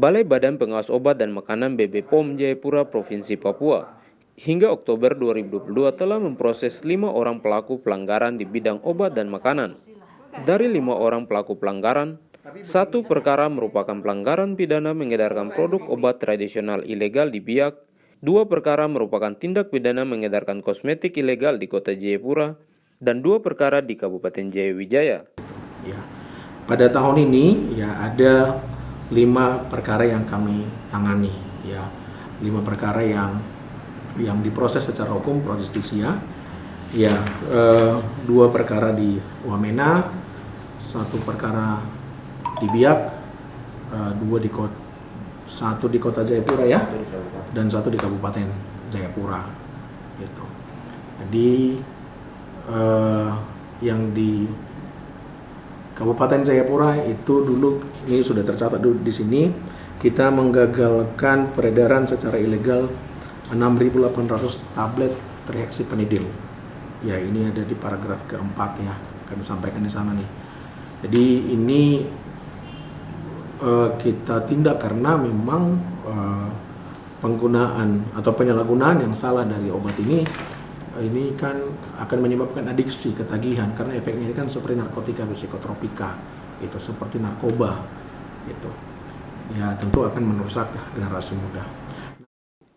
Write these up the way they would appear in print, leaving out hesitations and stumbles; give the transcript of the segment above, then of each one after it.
Balai Badan Pengawas Obat dan Makanan BPOM Jayapura Provinsi Papua hingga Oktober 2022 telah memproses 5 orang pelaku pelanggaran di bidang obat dan makanan. Dari 5 orang pelaku pelanggaran, 1 perkara merupakan pelanggaran pidana mengedarkan produk obat tradisional ilegal di Biak, 2 perkara merupakan tindak pidana mengedarkan kosmetik ilegal di Kota Jayapura, dan 2 perkara di Kabupaten Jayawijaya. Ya, pada tahun ini ya ada 5 perkara yang kami tangani, ya 5 perkara yang diproses secara hukum pro justisia, ya 2 perkara di Wamena, 1 perkara di Biak, 1 di Kota Jayapura ya, dan 1 di Kabupaten Jayapura. Gitu. Jadi yang di Kabupaten Jayapura itu dulu ini sudah tercatat dulu di sini, kita menggagalkan peredaran secara ilegal 6.800 tablet trihexyphenidyl. Ya, ini ada di paragraf keempat ya, kami sampaikan di sana nih. Jadi ini kita tindak karena memang penggunaan atau penyalahgunaan yang salah dari obat ini kan akan menyebabkan adiksi, ketagihan, karena efeknya ini kan seperti narkotika psikotropika, itu seperti narkoba, gitu. Ya tentu akan merusak generasi muda.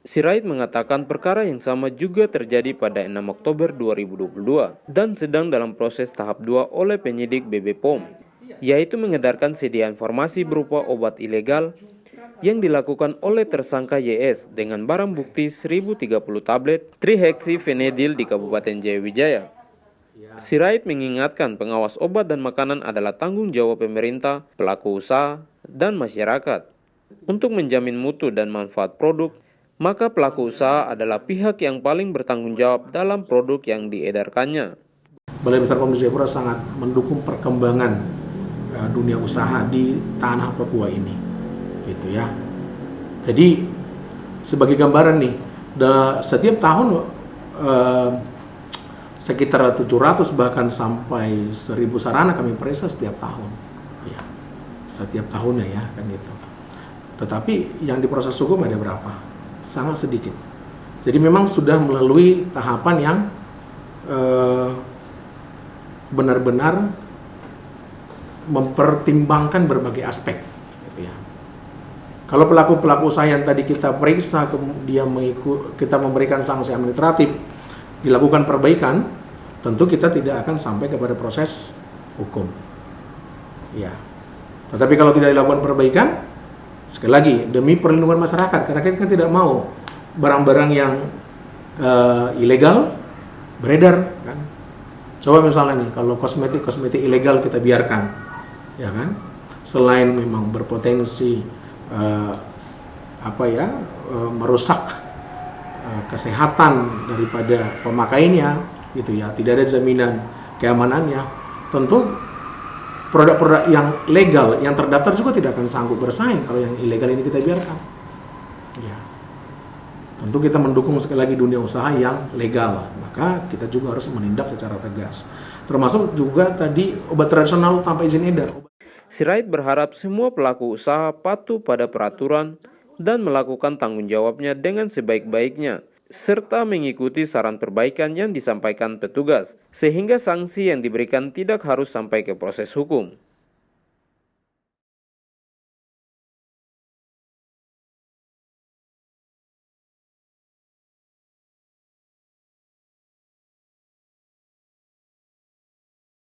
Sirait mengatakan perkara yang sama juga terjadi pada 6 Oktober 2022 dan sedang dalam proses tahap 2 oleh penyidik BPOM, yaitu mengedarkan sediaan farmasi berupa obat ilegal yang dilakukan oleh tersangka YS dengan barang bukti 1030 tablet trihexyphenidyl di Kabupaten Jayawijaya. Sirait mengingatkan pengawas obat dan makanan adalah tanggung jawab pemerintah, pelaku usaha, dan masyarakat. Untuk menjamin mutu dan manfaat produk, maka pelaku usaha adalah pihak yang paling bertanggung jawab dalam produk yang diedarkannya. Balai Besar POM Jayapura sangat mendukung perkembangan dunia usaha di tanah Papua ini. Gitu ya. Jadi sebagai gambaran nih, setiap tahun sekitar 700 bahkan sampai 1000 sarana kami periksa setiap tahun. Ya. Setiap tahunnya ya kan gitu. Tetapi yang diproses hukum ada berapa? Sangat sedikit. Jadi memang sudah melalui tahapan yang benar-benar mempertimbangkan berbagai aspek. Gitu ya. Kalau pelaku-pelaku usaha yang tadi kita periksa, kemudian kita memberikan sanksi administratif, dilakukan perbaikan, tentu kita tidak akan sampai kepada proses hukum. Ya. Tetapi kalau tidak dilakukan perbaikan, sekali lagi demi perlindungan masyarakat, karena kita tidak mau barang-barang yang ilegal beredar, kan? Coba misalnya nih, kalau kosmetik ilegal kita biarkan, ya kan? Selain memang berpotensi merusak kesehatan daripada pemakainya, gitu ya, tidak ada jaminan keamanannya. Tentu produk-produk yang legal yang terdaftar juga tidak akan sanggup bersaing kalau yang ilegal ini kita biarkan. Ya. Tentu kita mendukung sekali lagi dunia usaha yang legal, maka kita juga harus menindak secara tegas. Termasuk juga tadi obat tradisional tanpa izin edar. Sirait berharap semua pelaku usaha patuh pada peraturan dan melakukan tanggung jawabnya dengan sebaik-baiknya, serta mengikuti saran perbaikan yang disampaikan petugas, sehingga sanksi yang diberikan tidak harus sampai ke proses hukum.